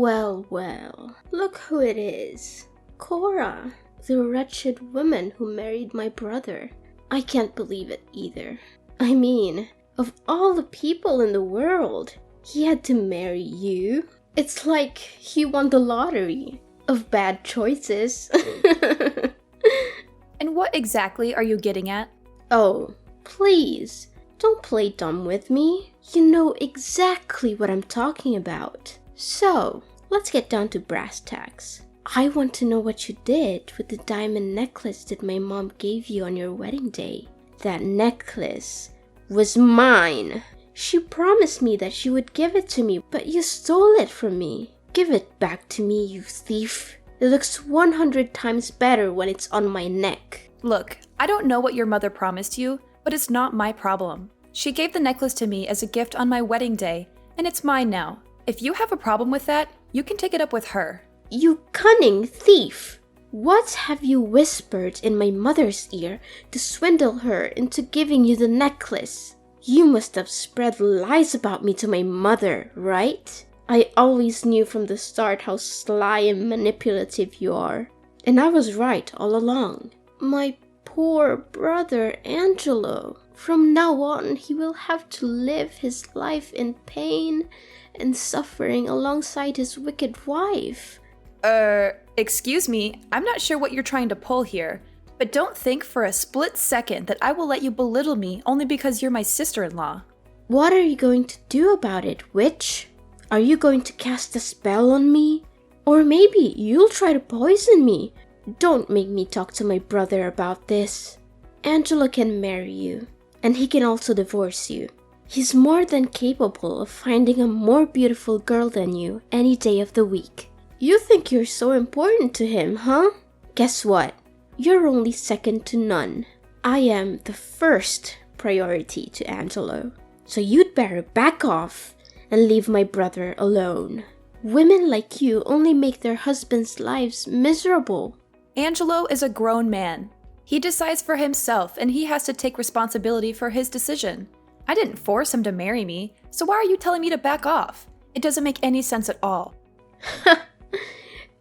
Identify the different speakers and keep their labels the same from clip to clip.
Speaker 1: Well, well, look who it is. Cora, the wretched woman who married my brother. I can't believe it either. I mean, of all the people in the world, he had to marry you. It's like he won the lottery of bad choices.
Speaker 2: And what exactly are you getting at?
Speaker 1: Oh, please, don't play dumb with me. You know exactly what I'm talking about. So, let's get down to brass tacks. I want to know what you did with the diamond necklace that my mom gave you on your wedding day. That necklace was mine. She promised me that she would give it to me, but you stole it from me. Give it back to me, you thief. It looks 100 times better when it's on my neck.
Speaker 2: Look, I don't know what your mother promised you, but it's not my problem. She gave the necklace to me as a gift on my wedding day, and it's mine now. If you have a problem with that, you can take it up with her.
Speaker 1: You cunning thief! What have you whispered in my mother's ear to swindle her into giving you the necklace? You must have spread lies about me to my mother, right? I always knew from the start how sly and manipulative you are. And I was right all along. My poor brother Angelo. From now on, he will have to live his life in pain and suffering alongside his wicked wife.
Speaker 2: Excuse me, I'm not sure what you're trying to pull here, but don't think for a split second that I will let you belittle me only because you're my sister-in-law.
Speaker 1: What are you going to do about it, witch? Are you going to cast a spell on me? Or maybe you'll try to poison me. Don't make me talk to my brother about this. Angelo can marry you, and he can also divorce you. He's more than capable of finding a more beautiful girl than you any day of the week. You think you're so important to him, huh? Guess what? You're only second to none. I am the first priority to Angelo. So you'd better back off and leave my brother alone. Women like you only make their husbands' lives miserable.
Speaker 2: Angelo is a grown man. He decides for himself and he has to take responsibility for his decision. I didn't force him to marry me, so why are you telling me to back off? It doesn't make any sense at all.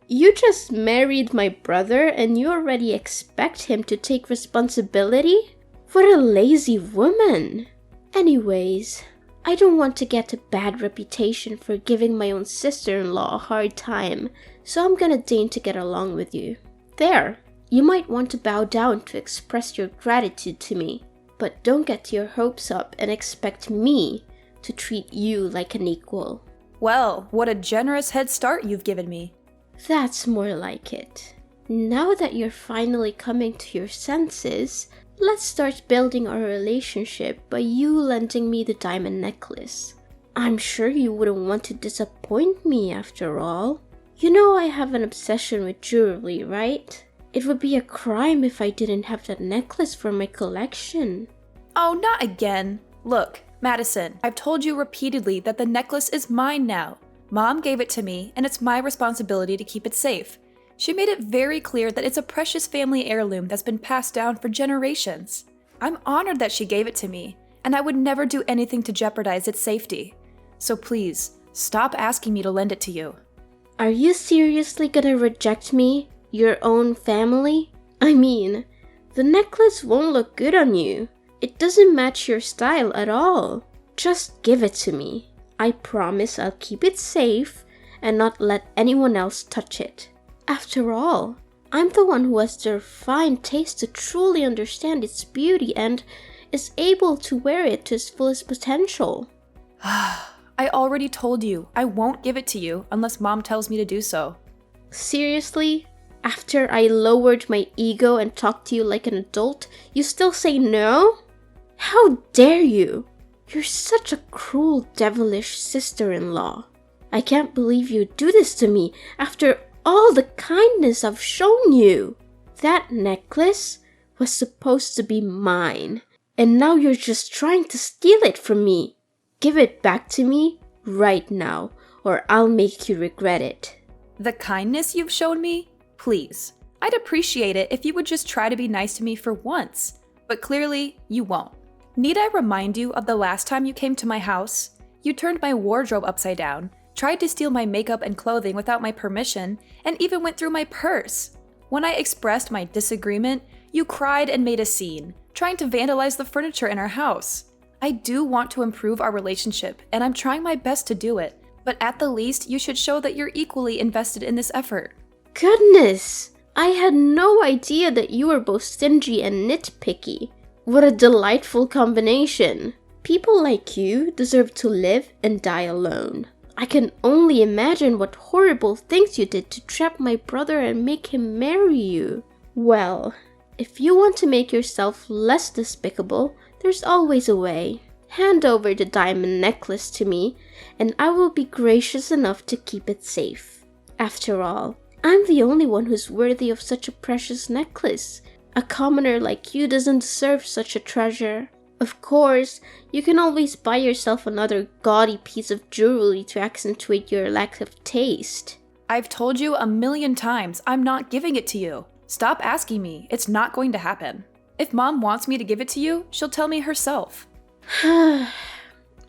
Speaker 1: You just married my brother and you already expect him to take responsibility? What a lazy woman. Anyways, I don't want to get a bad reputation for giving my own sister-in-law a hard time, so I'm gonna deign to get along with you. There, you might want to bow down to express your gratitude to me, but don't get your hopes up and expect me to treat you like an equal.
Speaker 2: Well, what a generous head start you've given me.
Speaker 1: That's more like it. Now that you're finally coming to your senses, let's start building our relationship by you lending me the diamond necklace. I'm sure you wouldn't want to disappoint me after all. You know I have an obsession with jewelry, right? It would be a crime if I didn't have that necklace for my collection.
Speaker 2: Oh, not again. Look, Madison, I've told you repeatedly that the necklace is mine now. Mom gave it to me, and it's my responsibility to keep it safe. She made it very clear that it's a precious family heirloom that's been passed down for generations. I'm honored that she gave it to me, and I would never do anything to jeopardize its safety. So please, stop asking me to lend it to you.
Speaker 1: Are you seriously gonna reject me, your own family? I mean, the necklace won't look good on you. It doesn't match your style at all. Just give it to me. I promise I'll keep it safe and not let anyone else touch it. After all, I'm the one who has the refined taste to truly understand its beauty and is able to wear it to its fullest potential.
Speaker 2: I already told you I won't give it to you unless Mom tells me to do so.
Speaker 1: Seriously? After I lowered my ego and talked to you like an adult, you still say no? How dare you? You're such a cruel, devilish sister-in-law. I can't believe you'd do this to me after all the kindness I've shown you. That necklace was supposed to be mine, and now you're just trying to steal it from me. Give it back to me right now, or I'll make you regret it.
Speaker 2: The kindness you've shown me? Please. I'd appreciate it if you would just try to be nice to me for once, but clearly you won't. Need I remind you of the last time you came to my house? You turned my wardrobe upside down, tried to steal my makeup and clothing without my permission, and even went through my purse. When I expressed my disagreement, you cried and made a scene, trying to vandalize the furniture in our house. I do want to improve our relationship, and I'm trying my best to do it, but at the least, you should show that you're equally invested in this effort.
Speaker 1: Goodness! I had no idea that you were both stingy and nitpicky. What a delightful combination. People like you deserve to live and die alone. I can only imagine what horrible things you did to trap my brother and make him marry you. Well, if you want to make yourself less despicable, there's always a way. Hand over the diamond necklace to me, and I will be gracious enough to keep it safe. After all, I'm the only one who's worthy of such a precious necklace. A commoner like you doesn't deserve such a treasure. Of course, you can always buy yourself another gaudy piece of jewelry to accentuate your lack of taste.
Speaker 2: I've told you 1,000,000 times I'm not giving it to you. Stop asking me. It's not going to happen. If Mom wants me to give it to you, she'll tell me herself.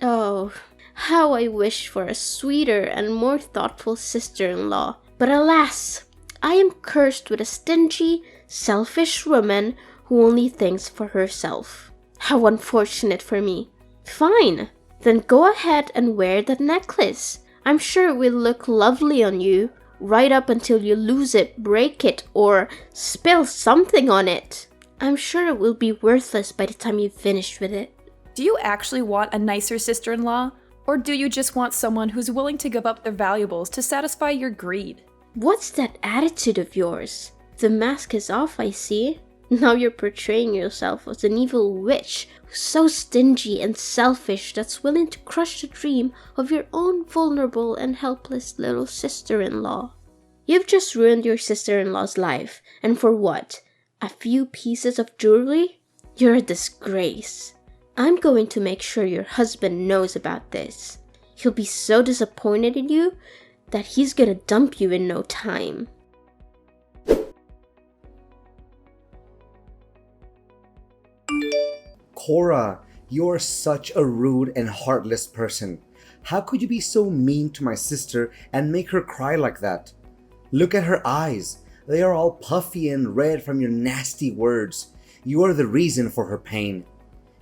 Speaker 1: Oh, how I wish for a sweeter and more thoughtful sister-in-law. But alas, I am cursed with a stingy, selfish woman who only thinks for herself. How unfortunate for me. Fine, then go ahead and wear that necklace. I'm sure it will look lovely on you, right up until you lose it, break it, or spill something on it. I'm sure it will be worthless by the time you've finished with it.
Speaker 2: Do you actually want a nicer sister-in-law? Or do you just want someone who's willing to give up their valuables to satisfy your greed?
Speaker 1: What's that attitude of yours? The mask is off, I see. Now you're portraying yourself as an evil witch who's so stingy and selfish that's willing to crush the dream of your own vulnerable and helpless little sister-in-law. You've just ruined your sister-in-law's life, and for what? A few pieces of jewelry? You're a disgrace. I'm going to make sure your husband knows about this. He'll be so disappointed in you that he's gonna dump you in no time.
Speaker 3: Cora, you're such a rude and heartless person. How could you be so mean to my sister and make her cry like that? Look at her eyes. They are all puffy and red from your nasty words. You are the reason for her pain.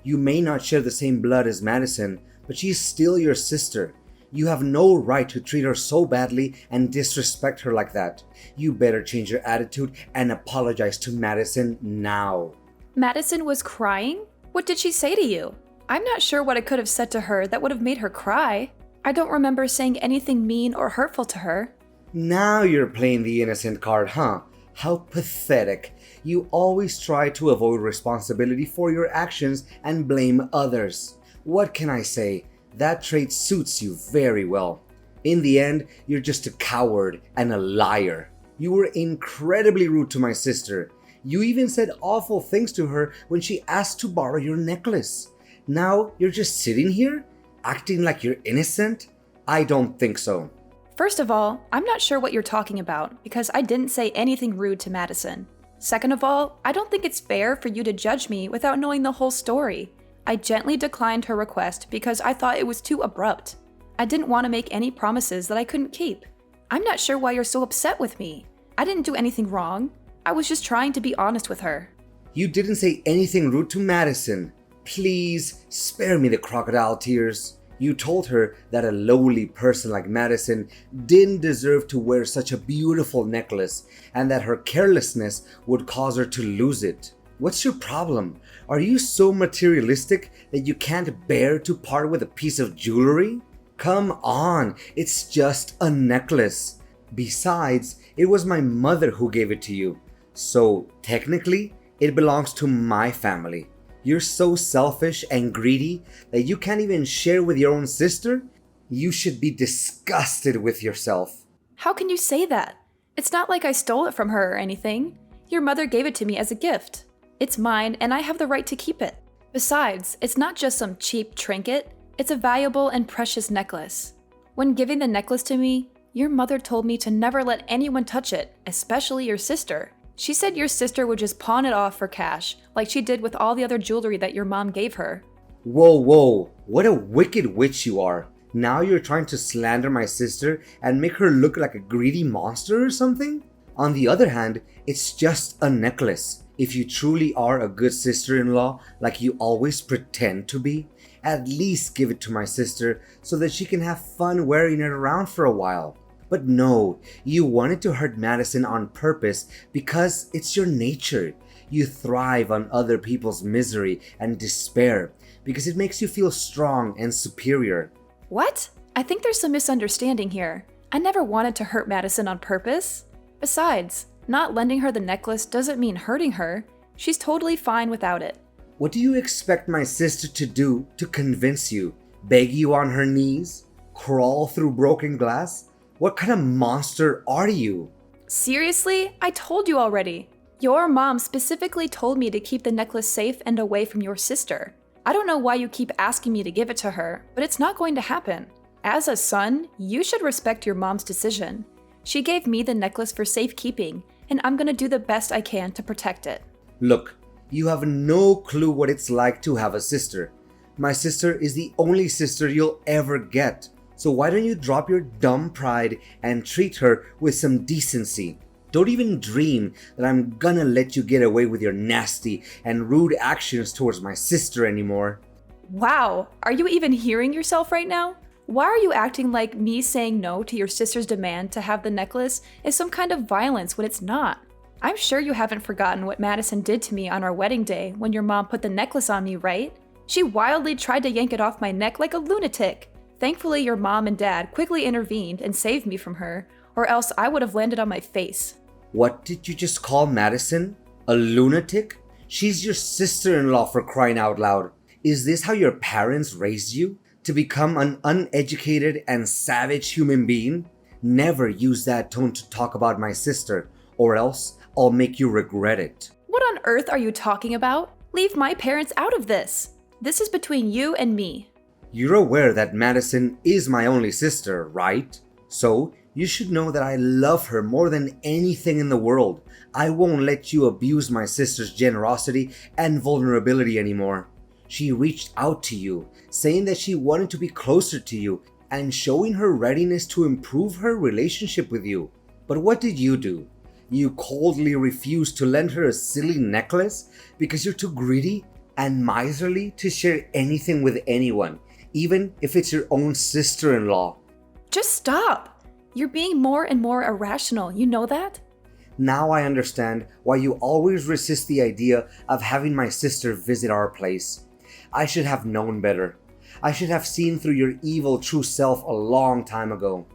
Speaker 3: You may not share the same blood as Madison, but she's still your sister. You have no right to treat her so badly and disrespect her like that. You better change your attitude and apologize to Madison now.
Speaker 2: Madison was crying? What did she say to you? I'm not sure what I could have said to her that would have made her cry. I don't remember saying anything mean or hurtful to her.
Speaker 3: Now you're playing the innocent card, huh? How pathetic. You always try to avoid responsibility for your actions and blame others. What can I say? That trait suits you very well. In the end, you're just a coward and a liar. You were incredibly rude to my sister. You even said awful things to her when she asked to borrow your necklace. Now you're just sitting here, acting like you're innocent? I don't think so.
Speaker 2: First of all, I'm not sure what you're talking about because I didn't say anything rude to Madison. Second of all, I don't think it's fair for you to judge me without knowing the whole story. I gently declined her request because I thought it was too abrupt. I didn't want to make any promises that I couldn't keep. I'm not sure why you're so upset with me. I didn't do anything wrong. I was just trying to be honest with her.
Speaker 3: You didn't say anything rude to Madison. Please spare me the crocodile tears. You told her that a lowly person like Madison didn't deserve to wear such a beautiful necklace and that her carelessness would cause her to lose it. What's your problem? Are you so materialistic that you can't bear to part with a piece of jewelry? Come on, it's just a necklace. Besides, it was my mother who gave it to you. So technically, it belongs to my family. You're so selfish and greedy that you can't even share with your own sister? You should be disgusted with yourself.
Speaker 2: How can you say that? It's not like I stole it from her or anything. Your mother gave it to me as a gift. It's mine and I have the right to keep it. Besides, it's not just some cheap trinket, it's a valuable and precious necklace. When giving the necklace to me, your mother told me to never let anyone touch it, especially your sister. She said your sister would just pawn it off for cash, like she did with all the other jewelry that your mom gave her.
Speaker 3: Whoa, what a wicked witch you are. Now you're trying to slander my sister and make her look like a greedy monster or something? On the other hand, it's just a necklace. If you truly are a good sister-in-law, like you always pretend to be, at least give it to my sister so that she can have fun wearing it around for a while. But no, you wanted to hurt Madison on purpose because it's your nature. You thrive on other people's misery and despair because it makes you feel strong and superior.
Speaker 2: What? I think there's some misunderstanding here. I never wanted to hurt Madison on purpose. Besides, not lending her the necklace doesn't mean hurting her. She's totally fine without it.
Speaker 3: What do you expect my sister to do to convince you? Beg you on her knees? Crawl through broken glass? What kind of monster are you?
Speaker 2: Seriously? I told you already. Your mom specifically told me to keep the necklace safe and away from your sister. I don't know why you keep asking me to give it to her, but it's not going to happen. As a son, you should respect your mom's decision. She gave me the necklace for safekeeping, and I'm gonna do the best I can to protect it.
Speaker 3: Look, you have no clue what it's like to have a sister. My sister is the only sister you'll ever get. So why don't you drop your dumb pride and treat her with some decency? Don't even dream that I'm gonna let you get away with your nasty and rude actions towards my sister anymore.
Speaker 2: Wow, are you even hearing yourself right now? Why are you acting like me saying no to your sister's demand to have the necklace is some kind of violence when it's not? I'm sure you haven't forgotten what Madison did to me on our wedding day when your mom put the necklace on me, right? She wildly tried to yank it off my neck like a lunatic. Thankfully, your mom and dad quickly intervened and saved me from her, or else I would have landed on my face.
Speaker 3: What did you just call Madison? A lunatic? She's your sister-in-law, for crying out loud. Is this how your parents raised you? To become an uneducated and savage human being? Never use that tone to talk about my sister, or else I'll make you regret it.
Speaker 2: What on earth are you talking about? Leave my parents out of this. This is between you and me.
Speaker 3: You're aware that Madison is my only sister, right? So, you should know that I love her more than anything in the world. I won't let you abuse my sister's generosity and vulnerability anymore. She reached out to you, saying that she wanted to be closer to you and showing her readiness to improve her relationship with you. But what did you do? You coldly refused to lend her a silly necklace because you're too greedy and miserly to share anything with anyone, even if it's your own sister-in-law.
Speaker 2: Just stop. You're being more and more irrational, you know that?
Speaker 3: Now I understand why you always resist the idea of having my sister visit our place. I should have known better. I should have seen through your evil true self a long time ago.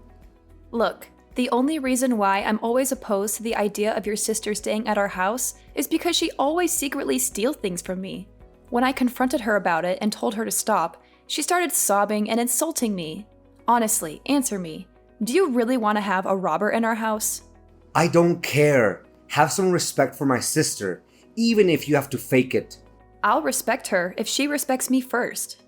Speaker 2: Look, the only reason why I'm always opposed to the idea of your sister staying at our house is because she always secretly steals things from me. When I confronted her about it and told her to stop, she started sobbing and insulting me. Honestly, answer me. Do you really want to have a robber in our house?
Speaker 3: I don't care. Have some respect for my sister, even if you have to fake it.
Speaker 2: I'll respect her if she respects me first.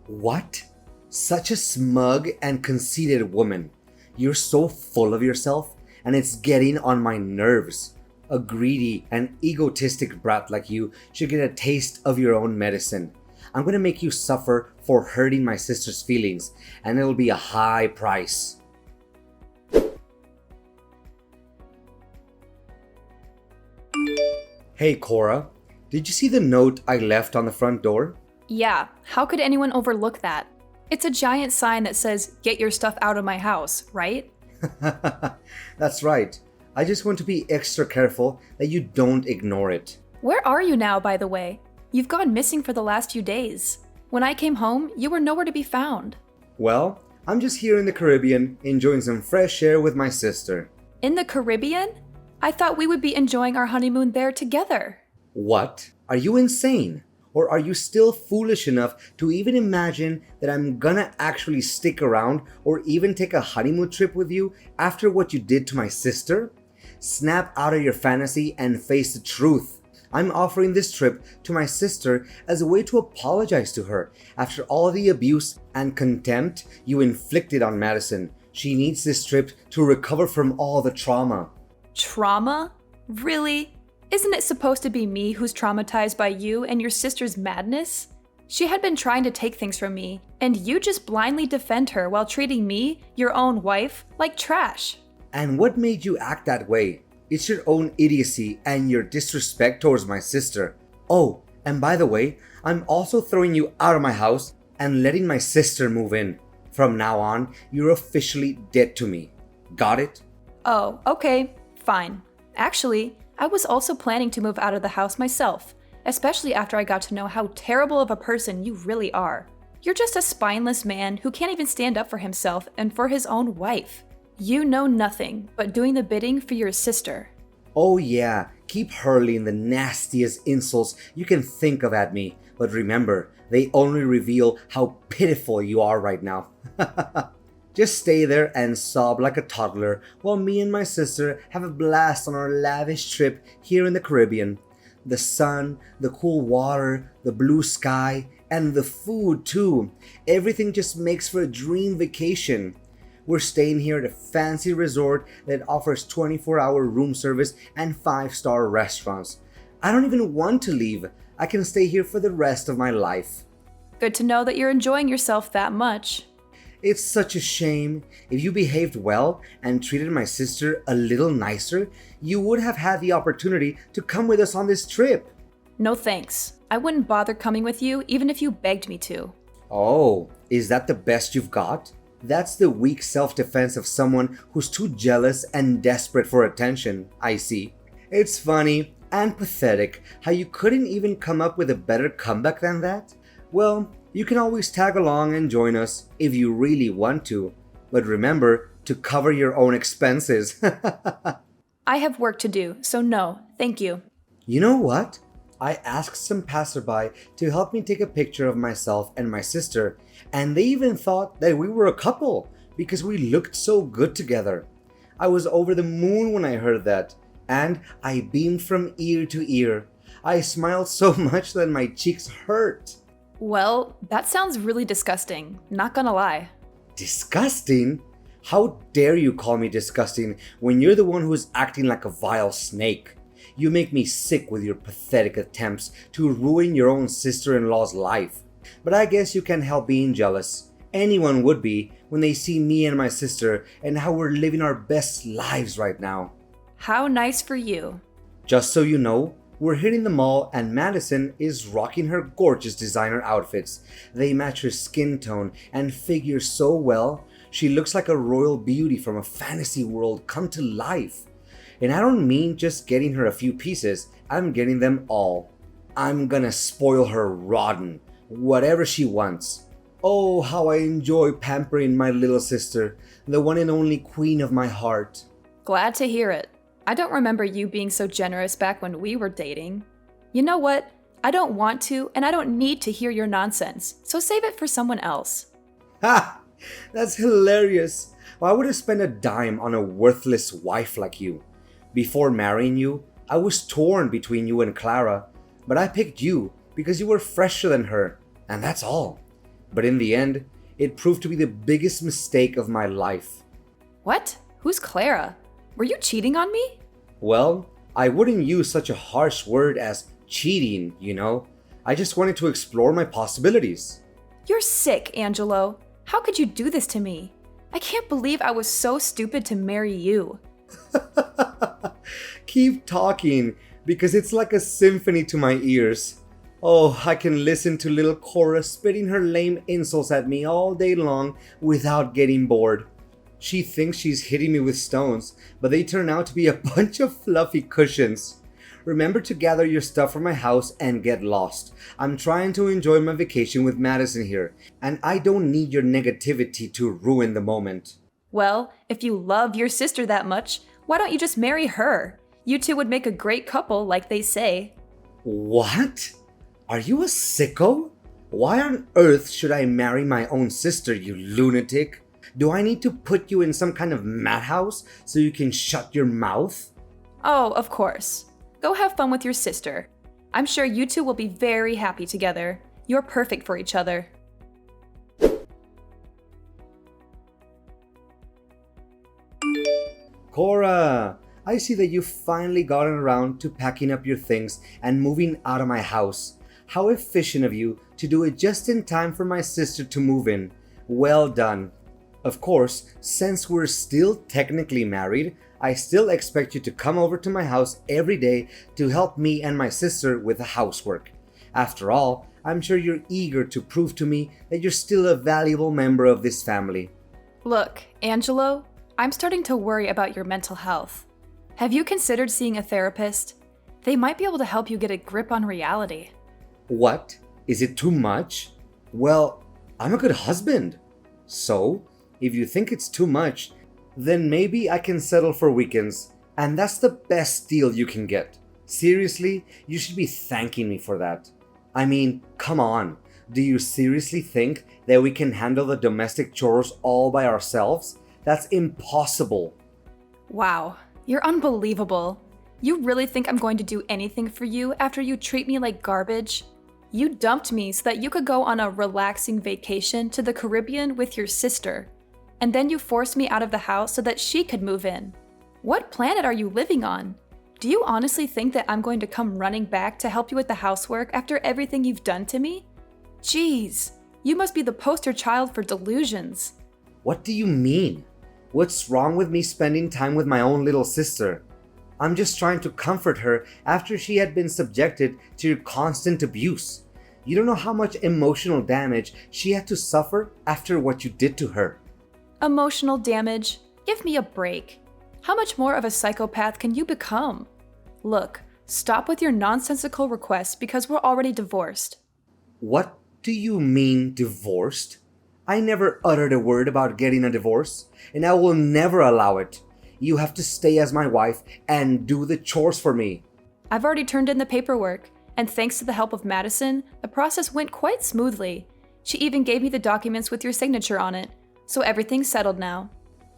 Speaker 3: What? Such a smug and conceited woman. You're so full of yourself, and it's getting on my nerves. A greedy and egotistic brat like you should get a taste of your own medicine. I'm gonna make you suffer for hurting my sister's feelings, and it'll be a high price. Hey Cora, did you see the note I left on the front door?
Speaker 2: Yeah, how could anyone overlook that? It's a giant sign that says, "Get your stuff out of my house," right?
Speaker 3: That's right. I just want to be extra careful that you don't ignore it.
Speaker 2: Where are you now, by the way? You've gone missing for the last few days. When I came home, you were nowhere to be found.
Speaker 3: Well, I'm just here in the Caribbean enjoying some fresh air with my sister.
Speaker 2: In the Caribbean? I thought we would be enjoying our honeymoon there together.
Speaker 3: What? Are you insane? Or are you still foolish enough to even imagine that I'm gonna actually stick around or even take a honeymoon trip with you after what you did to my sister? Snap out of your fantasy and face the truth. I'm offering this trip to my sister as a way to apologize to her after all the abuse and contempt you inflicted on Madison. She needs this trip to recover from all the trauma.
Speaker 2: Trauma? Really? Isn't it supposed to be me who's traumatized by you and your sister's madness? She had been trying to take things from me, and you just blindly defend her while treating me, your own wife, like trash.
Speaker 3: And what made you act that way? It's your own idiocy and your disrespect towards my sister. Oh, and by the way, I'm also throwing you out of my house and letting my sister move in. From now on, you're officially dead to me. Got it?
Speaker 2: Oh, okay, fine. Actually, I was also planning to move out of the house myself, especially after I got to know how terrible of a person you really are. You're just a spineless man who can't even stand up for himself and for his own wife. You know nothing but doing the bidding for your sister.
Speaker 3: Oh yeah, keep hurling the nastiest insults you can think of at me, but remember, they only reveal how pitiful you are right now. Just stay there and sob like a toddler while me and my sister have a blast on our lavish trip here in the Caribbean. The sun, the cool water, the blue sky, and the food too. Everything just makes for a dream vacation. We're staying here at a fancy resort that offers 24-hour room service and 5-star restaurants. I don't even want to leave. I can stay here for the rest of my life.
Speaker 2: Good to know that you're enjoying yourself that much.
Speaker 3: It's such a shame. If you behaved well and treated my sister a little nicer, you would have had the opportunity to come with us on this trip.
Speaker 2: No thanks. I wouldn't bother coming with you even if you begged me to.
Speaker 3: Oh, is that the best you've got? That's the weak self-defense of someone who's too jealous and desperate for attention, I see. It's funny and pathetic how you couldn't even come up with a better comeback than that. Well, you can always tag along and join us if you really want to. But remember to cover your own expenses.
Speaker 2: I have work to do, so no, thank you.
Speaker 3: You know what? I asked some passerby to help me take a picture of myself and my sister, and they even thought that we were a couple because we looked so good together. I was over the moon when I heard that, and I beamed from ear to ear. I smiled so much that my cheeks hurt.
Speaker 2: Well, that sounds really disgusting, not gonna lie.
Speaker 3: Disgusting? How dare you call me disgusting when you're the one who's acting like a vile snake? You make me sick with your pathetic attempts to ruin your own sister-in-law's life. But I guess you can't help being jealous. Anyone would be when they see me and my sister and how we're living our best lives right now.
Speaker 2: How nice for you.
Speaker 3: Just so you know, we're hitting the mall and Madison is rocking her gorgeous designer outfits. They match her skin tone and figure so well. She looks like a royal beauty from a fantasy world come to life. And I don't mean just getting her a few pieces, I'm getting them all. I'm gonna spoil her rotten, whatever she wants. Oh, how I enjoy pampering my little sister, the one and only queen of my heart.
Speaker 2: Glad to hear it. I don't remember you being so generous back when we were dating. You know what? I don't want to and I don't need to hear your nonsense, so save it for someone else.
Speaker 3: Ha! That's hilarious. Why would I spend a dime on a worthless wife like you? Before marrying you, I was torn between you and Clara, but I picked you because you were fresher than her, and that's all. But in the end, it proved to be the biggest mistake of my life.
Speaker 2: What? Who's Clara? Were you cheating on me?
Speaker 3: Well, I wouldn't use such a harsh word as cheating, you know. I just wanted to explore my possibilities.
Speaker 2: You're sick, Angelo. How could you do this to me? I can't believe I was so stupid to marry you.
Speaker 3: Keep talking, because it's like a symphony to my ears. Oh, I can listen to little Cora spitting her lame insults at me all day long without getting bored. She thinks she's hitting me with stones, but they turn out to be a bunch of fluffy cushions. Remember to gather your stuff from my house and get lost. I'm trying to enjoy my vacation with Madison here, and I don't need your negativity to ruin the moment.
Speaker 2: Well, if you love your sister that much, why don't you just marry her? You two would make a great couple, like they say.
Speaker 3: What? Are you a sicko? Why on earth should I marry my own sister, you lunatic? Do I need to put you in some kind of madhouse so you can shut your mouth?
Speaker 2: Oh, of course. Go have fun with your sister. I'm sure you two will be very happy together. You're perfect for each other.
Speaker 3: Cora, I see that you've finally gotten around to packing up your things and moving out of my house. How efficient of you to do it just in time for my sister to move in. Well done. Of course, since we're still technically married, I still expect you to come over to my house every day to help me and my sister with the housework. After all, I'm sure you're eager to prove to me that you're still a valuable member of this family.
Speaker 2: Look, Angelo, I'm starting to worry about your mental health. Have you considered seeing a therapist? They might be able to help you get a grip on reality.
Speaker 3: What? Is it too much? Well, I'm a good husband. So, if you think it's too much, then maybe I can settle for weekends. And that's the best deal you can get. Seriously, you should be thanking me for that. I mean, come on. Do you seriously think that we can handle the domestic chores all by ourselves? That's impossible.
Speaker 2: Wow, you're unbelievable. You really think I'm going to do anything for you after you treat me like garbage? You dumped me so that you could go on a relaxing vacation to the Caribbean with your sister. And then you forced me out of the house so that she could move in. What planet are you living on? Do you honestly think that I'm going to come running back to help you with the housework after everything you've done to me? Jeez, you must be the poster child for delusions.
Speaker 3: What do you mean? What's wrong with me spending time with my own little sister? I'm just trying to comfort her after she had been subjected to your constant abuse. You don't know how much emotional damage she had to suffer after what you did to her.
Speaker 2: Emotional damage? Give me a break. How much more of a psychopath can you become? Look, stop with your nonsensical requests because we're already divorced.
Speaker 3: What do you mean divorced? I never uttered a word about getting a divorce, and I will never allow it. You have to stay as my wife and do the chores for me.
Speaker 2: I've already turned in the paperwork, and thanks to the help of Madison, the process went quite smoothly. She even gave me the documents with your signature on it, so everything's settled now.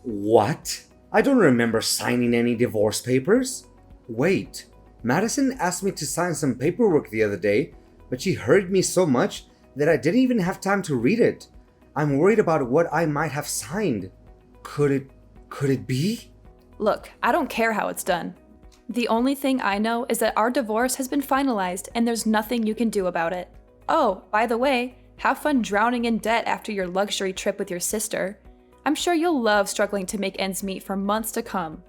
Speaker 3: What? I don't remember signing any divorce papers. Wait, Madison asked me to sign some paperwork the other day, but she hurried me so much that I didn't even have time to read it. I'm worried about what I might have signed. Could it be?
Speaker 2: Look, I don't care how it's done. The only thing I know is that our divorce has been finalized and there's nothing you can do about it. Oh, by the way, have fun drowning in debt after your luxury trip with your sister. I'm sure you'll love struggling to make ends meet for months to come.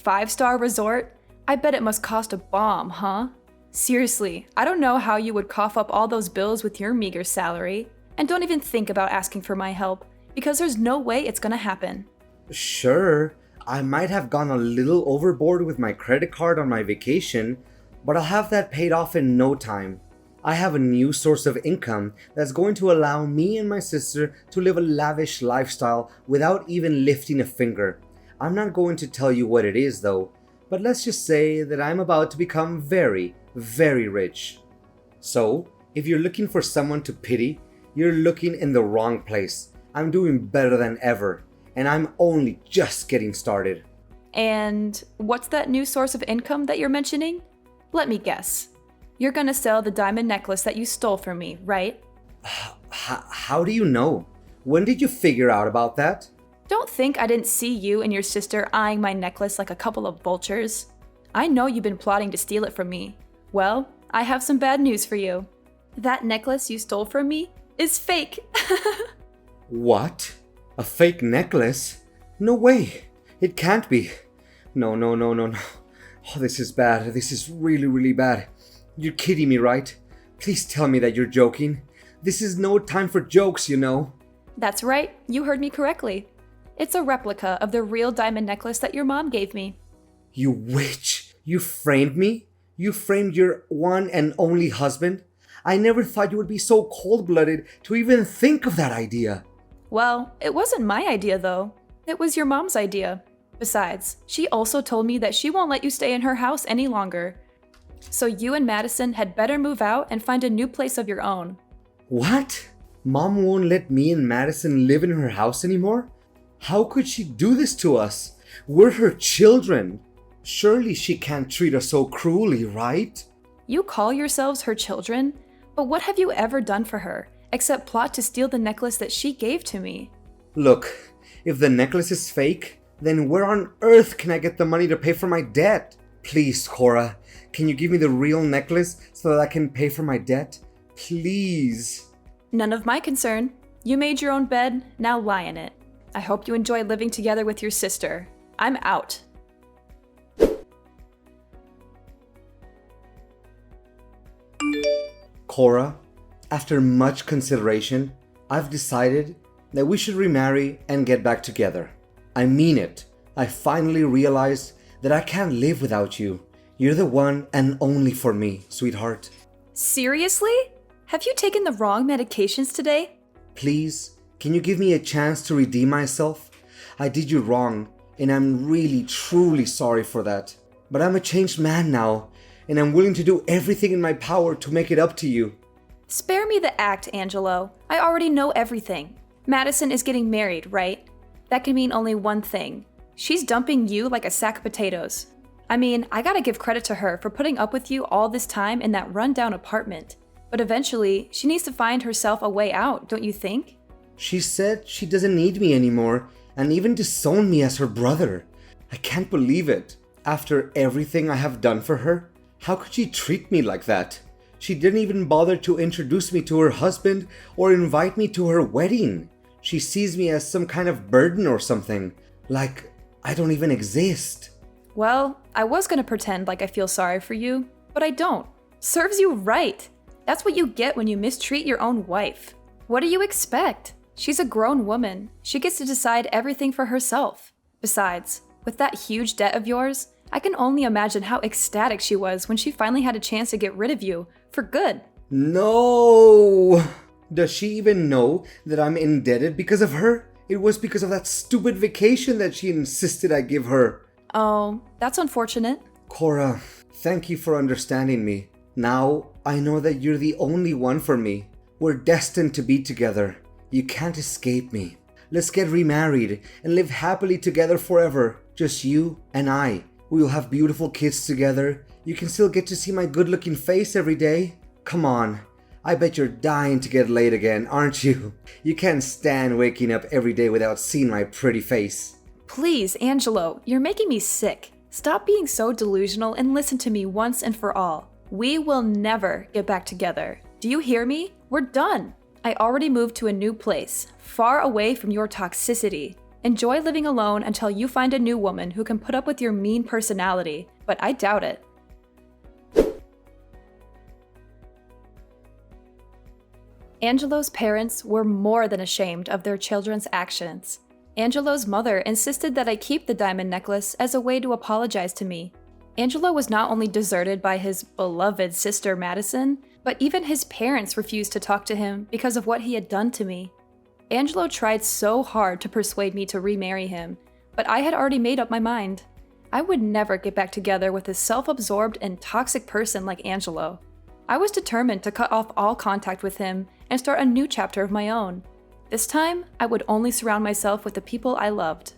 Speaker 2: 5-star resort? I bet it must cost a bomb, huh? Seriously, I don't know how you would cough up all those bills with your meager salary. And don't even think about asking for my help, because there's no way it's gonna happen.
Speaker 3: Sure, I might have gone a little overboard with my credit card on my vacation, but I'll have that paid off in no time. I have a new source of income that's going to allow me and my sister to live a lavish lifestyle without even lifting a finger. I'm not going to tell you what it is though, but let's just say that I'm about to become very, very rich. So, if you're looking for someone to pity, you're looking in the wrong place. I'm doing better than ever, and I'm only just getting started.
Speaker 2: And what's that new source of income that you're mentioning? Let me guess. You're gonna sell the diamond necklace that you stole from me, right?
Speaker 3: How do you know? When did you figure out about that?
Speaker 2: Don't think I didn't see you and your sister eyeing my necklace like a couple of vultures. I know you've been plotting to steal it from me. Well, I have some bad news for you. That necklace you stole from me is fake.
Speaker 3: What? A fake necklace? No way. It can't be. No. Oh, this is bad. This is really, really bad. You're kidding me, right? Please tell me that you're joking. This is no time for jokes, you know.
Speaker 2: That's right. You heard me correctly. It's a replica of the real diamond necklace that your mom gave me.
Speaker 3: You witch! You framed me? You framed your one and only husband? I never thought you would be so cold-blooded to even think of that idea.
Speaker 2: Well, it wasn't my idea though. It was your mom's idea. Besides, she also told me that she won't let you stay in her house any longer. So you and Madison had better move out and find a new place of your own.
Speaker 3: What? Mom won't let me and Madison live in her house anymore? How could she do this to us? We're her children. Surely she can't treat us so cruelly, right?
Speaker 2: You call yourselves her children? But what have you ever done for her, except plot to steal the necklace that she gave to me?
Speaker 3: Look, if the necklace is fake, then where on earth can I get the money to pay for my debt? Please, Cora, can you give me the real necklace so that I can pay for my debt? Please.
Speaker 2: None of my concern. You made your own bed, now lie in it. I hope you enjoy living together with your sister. I'm out.
Speaker 3: Cora, after much consideration, I've decided that we should remarry and get back together. I mean it. I finally realized that I can't live without you. You're the one and only for me, sweetheart.
Speaker 2: Seriously? Have you taken the wrong medications today?
Speaker 3: Please, can you give me a chance to redeem myself? I did you wrong, and I'm really, truly sorry for that. But I'm a changed man now, and I'm willing to do everything in my power to make it up to you.
Speaker 2: Spare me the act, Angelo. I already know everything. Madison is getting married, right? That can mean only one thing. She's dumping you like a sack of potatoes. I mean, I gotta give credit to her for putting up with you all this time in that rundown apartment. But eventually, she needs to find herself a way out, don't you think?
Speaker 3: She said she doesn't need me anymore, and even disowned me as her brother. I can't believe it. After everything I have done for her, how could she treat me like that? She didn't even bother to introduce me to her husband or invite me to her wedding. She sees me as some kind of burden or something, like I don't even exist.
Speaker 2: Well, I was gonna pretend like I feel sorry for you, but I don't. Serves you right. That's what you get when you mistreat your own wife. What do you expect? She's a grown woman. She gets to decide everything for herself. Besides, with that huge debt of yours, I can only imagine how ecstatic she was when she finally had a chance to get rid of you, for good.
Speaker 3: No! Does she even know that I'm indebted because of her? It was because of that stupid vacation that she insisted I give her.
Speaker 2: Oh, that's unfortunate.
Speaker 3: Cora, thank you for understanding me. Now, I know that you're the only one for me. We're destined to be together. You can't escape me. Let's get remarried and live happily together forever. Just you and I. We will have beautiful kids together. You can still get to see my good-looking face every day. Come on. I bet you're dying to get laid again, aren't you? You can't stand waking up every day without seeing my pretty face.
Speaker 2: Please, Angelo, you're making me sick. Stop being so delusional and listen to me once and for all. We will never get back together. Do you hear me? We're done. I already moved to a new place, far away from your toxicity. Enjoy living alone until you find a new woman who can put up with your mean personality, but I doubt it. Angelo's parents were more than ashamed of their children's actions. Angelo's mother insisted that I keep the diamond necklace as a way to apologize to me. Angelo was not only deserted by his beloved sister Madison, but even his parents refused to talk to him because of what he had done to me. Angelo tried so hard to persuade me to remarry him, but I had already made up my mind. I would never get back together with a self-absorbed and toxic person like Angelo. I was determined to cut off all contact with him and start a new chapter of my own. This time, I would only surround myself with the people I loved.